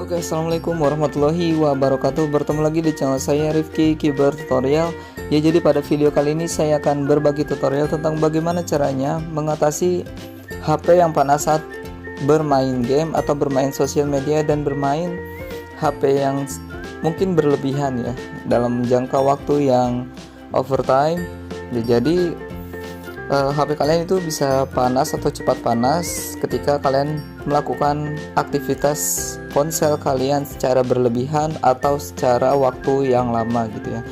Oke, assalamualaikum warahmatullahi wabarakatuh. Bertemu lagi di channel saya Rifki Keyboard Tutorial. Ya, jadi pada video kali ini saya akan berbagi tutorial tentang bagaimana caranya mengatasi HP yang panas saat bermain game atau bermain sosial media dan bermain HP yang mungkin berlebihan ya dalam jangka waktu yang overtime. Jadi HP kalian itu bisa panas atau cepat panas ketika kalian melakukan aktivitas ponsel kalian secara berlebihan atau secara waktu yang lama gitu ya.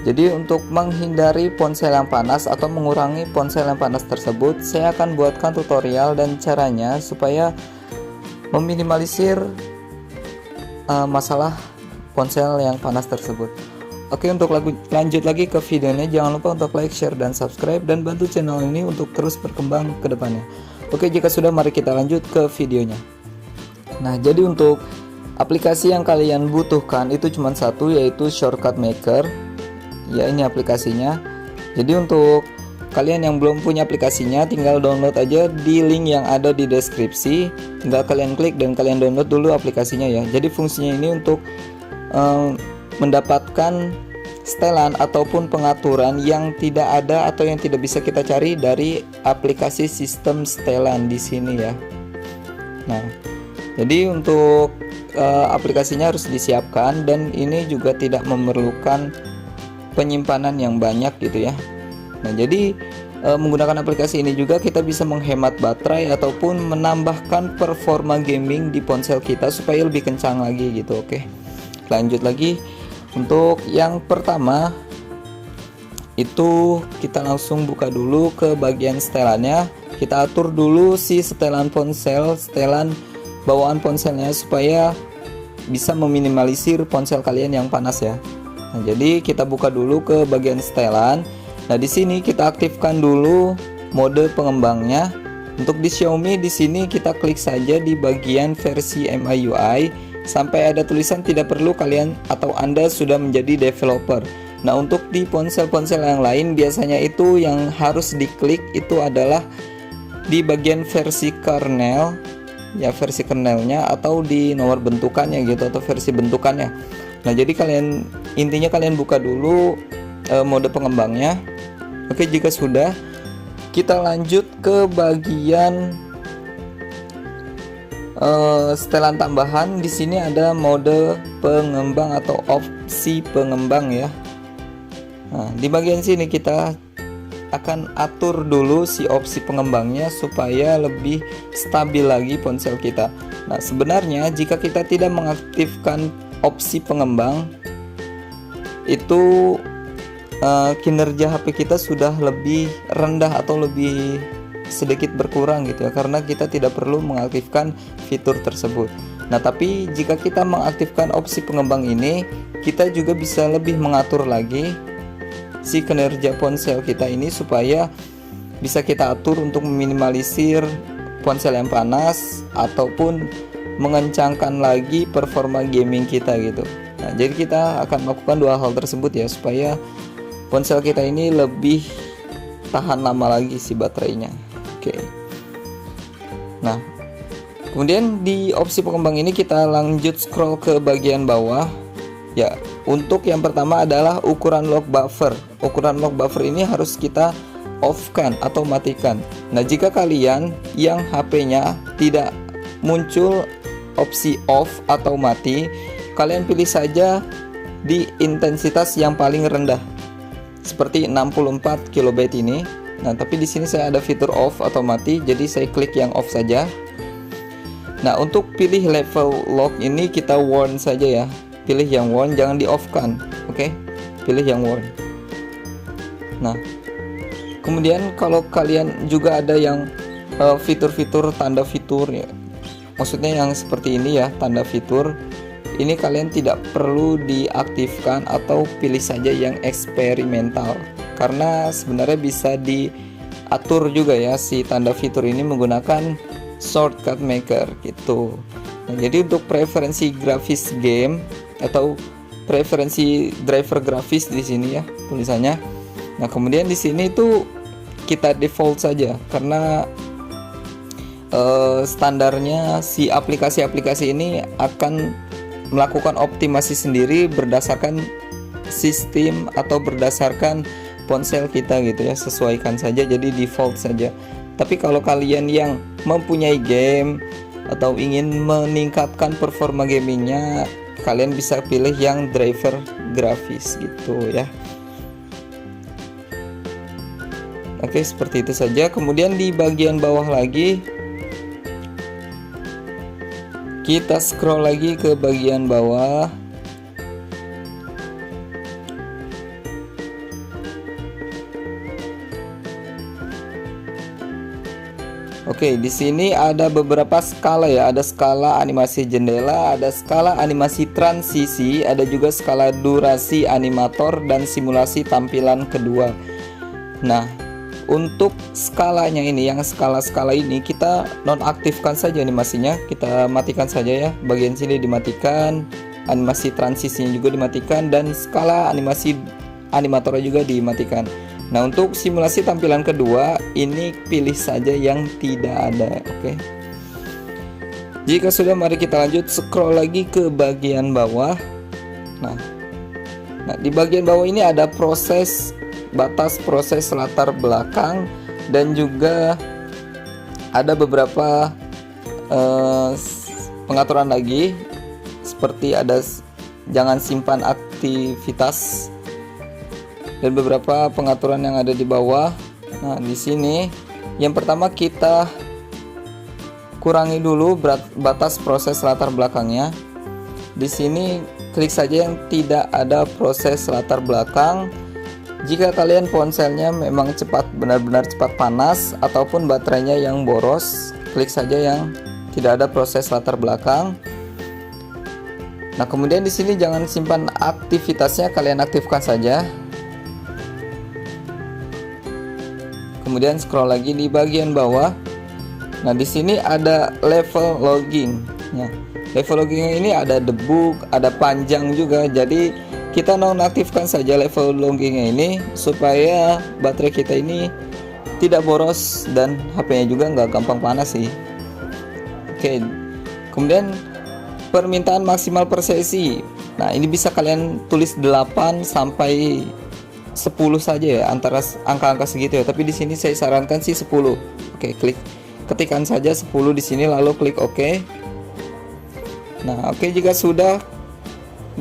Jadi untuk menghindari ponsel yang panas atau mengurangi ponsel yang panas tersebut, saya akan buatkan tutorial dan caranya supaya meminimalisir masalah ponsel yang panas tersebut. Oke, untuk lanjut lagi ke videonya, jangan lupa untuk like, share, dan subscribe, dan bantu channel ini untuk terus berkembang ke depannya. Oke, jika sudah, mari kita lanjut ke videonya. Nah, jadi untuk aplikasi yang kalian butuhkan itu cuma satu, yaitu Shortcut Maker. Ya, ini aplikasinya. Jadi untuk kalian yang belum punya aplikasinya, tinggal download aja di link yang ada di deskripsi. Tinggal kalian klik dan kalian download dulu aplikasinya ya. Jadi fungsinya ini untuk mendapatkan setelan ataupun pengaturan yang tidak ada atau yang tidak bisa kita cari dari aplikasi sistem setelan di sini ya. Nah, jadi untuk aplikasinya harus disiapkan dan ini juga tidak memerlukan penyimpanan yang banyak gitu ya. Nah, jadi menggunakan aplikasi ini juga kita bisa menghemat baterai ataupun menambahkan performa gaming di ponsel kita supaya lebih kencang lagi gitu. Oke, lanjut lagi. Untuk yang pertama itu kita langsung buka dulu ke bagian setelannya. Kita atur dulu si setelan ponsel, setelan bawaan ponselnya supaya bisa meminimalisir ponsel kalian yang panas ya. Nah, jadi kita buka dulu ke bagian setelan. Nah, di sini kita aktifkan dulu mode pengembangnya. Untuk di Xiaomi di sini kita klik saja di bagian versi MIUI sampai ada tulisan tidak perlu kalian atau Anda sudah menjadi developer. Nah, untuk di ponsel-ponsel yang lain biasanya itu yang harus diklik itu adalah di bagian versi kernel ya, versi kernelnya atau di nomor bentukannya gitu atau versi bentukannya. Nah, jadi intinya kalian buka dulu mode pengembangnya. Oke, jika sudah, kita lanjut ke bagian setelan tambahan. Di sini ada mode pengembang atau opsi pengembang ya. Nah, di bagian sini kita akan atur dulu si opsi pengembangnya supaya lebih stabil lagi ponsel kita. Nah, sebenarnya jika kita tidak mengaktifkan opsi pengembang itu kinerja HP kita sudah lebih rendah atau lebih sedikit berkurang gitu ya, karena kita tidak perlu mengaktifkan fitur tersebut. Nah, tapi jika kita mengaktifkan opsi pengembang ini, kita juga bisa lebih mengatur lagi si kinerja ponsel kita ini supaya bisa kita atur untuk meminimalisir ponsel yang panas ataupun mengencangkan lagi performa gaming kita gitu. Nah, jadi kita akan melakukan dua hal tersebut ya supaya ponsel kita ini lebih tahan lama lagi si baterainya. Oke. Nah, kemudian di opsi pengembang ini kita lanjut scroll ke bagian bawah. Ya, untuk yang pertama adalah ukuran lock buffer. Ukuran lock buffer ini harus kita off-kan atau matikan. Nah, jika kalian yang HP-nya tidak muncul opsi off atau mati, kalian pilih saja di intensitas yang paling rendah. Seperti 64 kilobyte ini. Nah, tapi di sini saya ada fitur off atau mati, jadi saya klik yang off saja. Nah, untuk pilih level lock ini kita warn saja ya. Pilih yang warn, jangan di off kan. Oke, pilih yang warn. Nah, kemudian kalau kalian juga ada yang fitur-fitur tanda fitur ya. Maksudnya yang seperti ini ya, tanda fitur. Ini kalian tidak perlu diaktifkan atau pilih saja yang eksperimental. Karena sebenarnya bisa diatur juga ya si tanda fitur ini menggunakan Shortcut Maker gitu. Nah, jadi untuk preferensi grafis game atau preferensi driver grafis di sini ya tulisannya. Nah, kemudian di sini itu kita default saja karena standarnya si aplikasi-aplikasi ini akan melakukan optimasi sendiri berdasarkan sistem atau berdasarkan ponsel kita gitu ya, sesuaikan saja jadi default saja. Tapi kalau kalian yang mempunyai game atau ingin meningkatkan performa gamingnya, kalian bisa pilih yang driver grafis gitu ya. Oke, seperti itu saja. Kemudian di bagian bawah lagi kita scroll lagi ke bagian bawah. Oke, di sini ada beberapa skala ya. Ada skala animasi jendela, ada skala animasi transisi, ada juga skala durasi animator dan simulasi tampilan kedua. Nah, untuk skalanya ini, yang skala-skala ini kita nonaktifkan saja animasinya, kita matikan saja ya. Bagian sini dimatikan, animasi transisinya juga dimatikan, dan skala animasi animatornya juga dimatikan. Nah, untuk simulasi tampilan kedua ini pilih saja yang tidak ada. Oke. Jika sudah, mari kita lanjut scroll lagi ke bagian bawah. Nah, di bagian bawah ini ada batas proses latar belakang, dan juga ada beberapa pengaturan lagi, seperti ada jangan simpan aktivitas dan beberapa pengaturan yang ada di bawah. Nah, di sini yang pertama kita kurangi dulu batas proses latar belakangnya. Di sini klik saja yang tidak ada proses latar belakang. Jika kalian ponselnya memang benar-benar cepat panas ataupun baterainya yang boros, klik saja yang tidak ada proses latar belakang. Nah, kemudian di sini jangan simpan aktivitasnya, kalian aktifkan saja. Kemudian scroll lagi di bagian bawah. Nah, di sini ada level logging. Ya, level logging ini ada debug, ada panjang juga. Jadi kita nonaktifkan saja level loggingnya ini supaya baterai kita ini tidak boros dan HP-nya juga nggak gampang panas sih. Oke. Kemudian permintaan maksimal per sesi. Nah, ini bisa kalian tulis 8 sampai 10 saja ya, antara angka-angka segitu ya. Tapi di sini saya sarankan sih 10. Oke, ketikkan saja 10 di sini lalu klik OK. Nah, oke, jika sudah,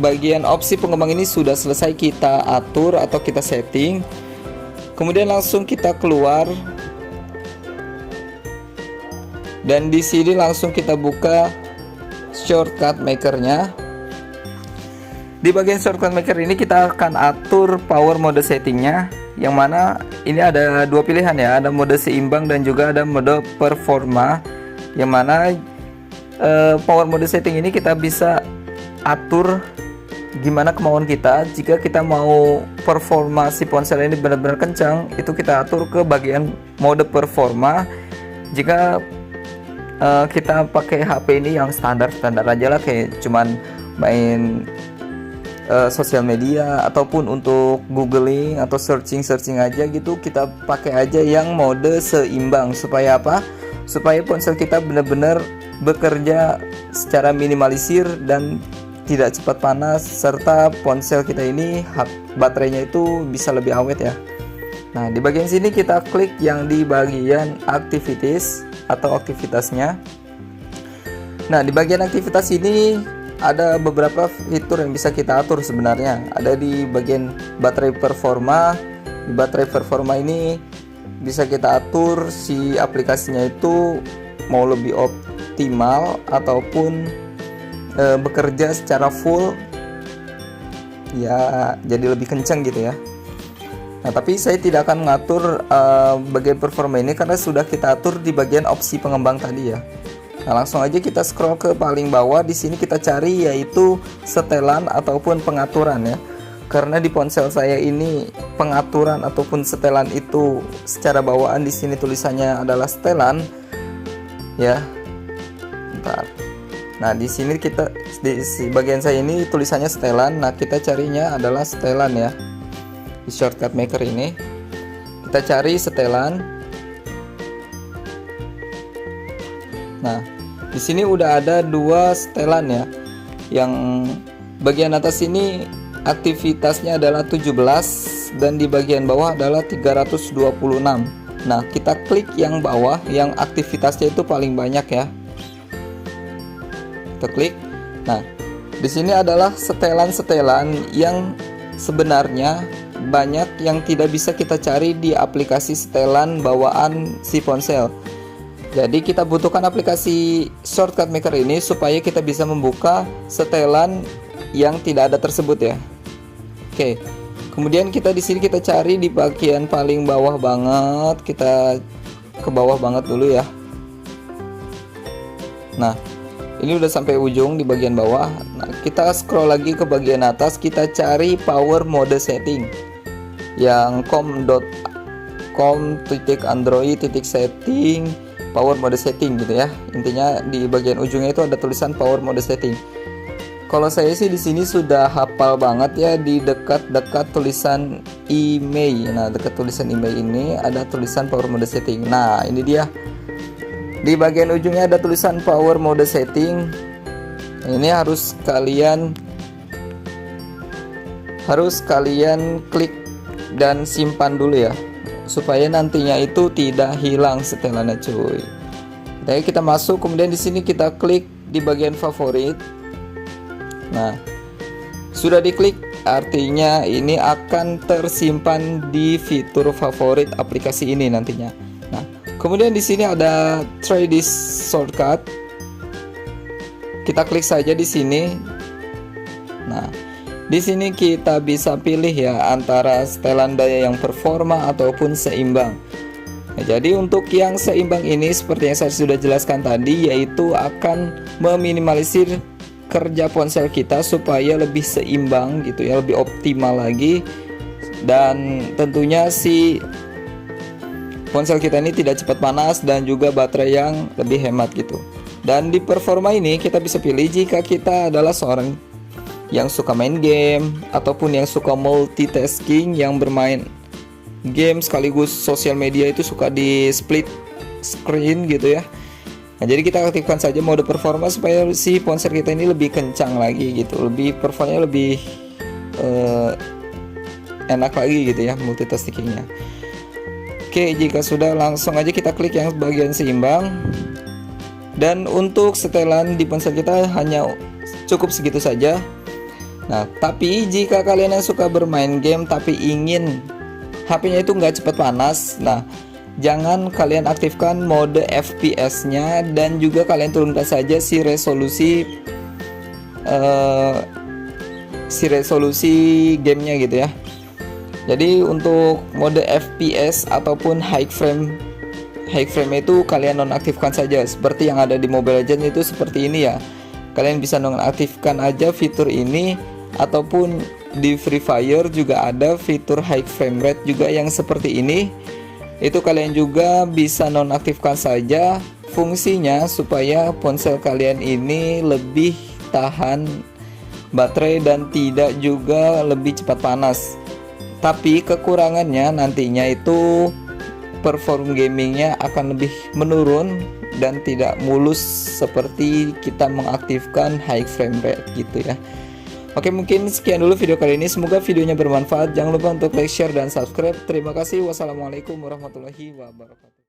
bagian opsi pengembang ini sudah selesai kita atur atau kita setting. Kemudian langsung kita keluar. Dan di sini langsung kita buka shortcut makernya. Di bagian shortcut maker ini kita akan atur power mode settingnya, yang mana ini ada dua pilihan ya, ada mode seimbang dan juga ada mode performa. Yang mana power mode setting ini kita bisa atur gimana kemauan kita. Jika kita mau performa si ponsel ini benar-benar kencang, itu kita atur ke bagian mode performa. Jika kita pakai HP ini yang standar aja lah, kayak cuman main sosial media ataupun untuk googling atau searching aja gitu, kita pakai aja yang mode seimbang. Supaya apa? Supaya ponsel kita benar-benar bekerja secara minimalisir dan tidak cepat panas, serta ponsel kita ini baterainya itu bisa lebih awet ya. Nah, di bagian sini kita klik yang di bagian activities atau aktivitasnya. Nah, di bagian aktivitas ini ada beberapa fitur yang bisa kita atur sebenarnya. Ada di bagian baterai performa. Di baterai performa ini bisa kita atur si aplikasinya itu mau lebih optimal ataupun bekerja secara full ya, jadi lebih kencang gitu ya. Nah, tapi saya tidak akan mengatur bagian performa ini karena sudah kita atur di bagian opsi pengembang tadi ya. Nah, langsung aja kita scroll ke paling bawah. Di sini kita cari yaitu setelan ataupun pengaturan ya. Karena di ponsel saya ini pengaturan ataupun setelan itu secara bawaan di sini tulisannya adalah setelan ya. Bentar. Nah, di sini kita di bagian saya ini tulisannya setelan. Nah, kita carinya adalah setelan ya. Di shortcut maker ini kita cari setelan. Nah, di sini udah ada dua setelan ya. Yang bagian atas ini aktivitasnya adalah 17 dan di bagian bawah adalah 326. Nah, kita klik yang bawah yang aktivitasnya itu paling banyak ya. Kita klik. Nah, di sini adalah setelan-setelan yang sebenarnya banyak yang tidak bisa kita cari di aplikasi setelan bawaan si ponsel. Jadi kita butuhkan aplikasi Shortcut Maker ini supaya kita bisa membuka setelan yang tidak ada tersebut ya. Oke. Kemudian kita di sini kita cari di bagian paling bawah banget. Kita ke bawah banget dulu ya. Nah, ini udah sampai ujung di bagian bawah. Nah, kita scroll lagi ke bagian atas, kita cari power mode setting yang com.android.setting power mode setting gitu ya. Intinya di bagian ujungnya itu ada tulisan power mode setting. Kalau saya sih di sini sudah hafal banget ya, di dekat-dekat tulisan email. Nah, dekat tulisan email ini ada tulisan power mode setting. Nah, ini dia. Di bagian ujungnya ada tulisan power mode setting. Ini harus kalian klik dan simpan dulu ya, supaya nantinya itu tidak hilang setelannya cuy. Jadi kita masuk, kemudian di sini kita klik di bagian favorit. Nah, sudah diklik artinya ini akan tersimpan di fitur favorit aplikasi ini nantinya. Nah, kemudian di sini ada try this shortcut. Kita klik saja di sini. Nah, di sini kita bisa pilih ya antara setelan daya yang performa ataupun seimbang. Nah, jadi untuk yang seimbang ini seperti yang saya sudah jelaskan tadi, yaitu akan meminimalisir kerja ponsel kita supaya lebih seimbang gitu ya, lebih optimal lagi, dan tentunya si ponsel kita ini tidak cepat panas dan juga baterai yang lebih hemat gitu. Dan di performa ini kita bisa pilih jika kita adalah seorang yang suka main game ataupun yang suka multitasking, yang bermain game sekaligus sosial media itu suka di split screen gitu ya. Nah, jadi kita aktifkan saja mode performa supaya si ponsel kita ini lebih kencang lagi gitu, lebih performanya lebih enak lagi gitu ya multitaskingnya. Oke, jika sudah langsung aja kita klik yang bagian seimbang. Dan untuk setelan di ponsel kita hanya cukup segitu saja. Nah, tapi jika kalian yang suka bermain game tapi ingin HP-nya itu nggak cepat panas, nah jangan kalian aktifkan mode FPS-nya dan juga kalian turunkan saja si resolusi gamenya gitu ya. Jadi untuk mode FPS ataupun high frame itu kalian nonaktifkan saja seperti yang ada di Mobile Legends itu seperti ini ya. Kalian bisa nonaktifkan aja fitur ini, ataupun di Free Fire juga ada fitur high frame rate juga yang seperti ini. Itu kalian juga bisa nonaktifkan saja fungsinya supaya ponsel kalian ini lebih tahan baterai dan tidak juga lebih cepat panas. Tapi kekurangannya nantinya itu perform gamingnya akan lebih menurun dan tidak mulus seperti kita mengaktifkan high frame rate gitu ya. Oke, mungkin sekian dulu video kali ini. Semoga videonya bermanfaat. Jangan lupa untuk like, share, dan subscribe. Terima kasih. Wassalamualaikum warahmatullahi wabarakatuh.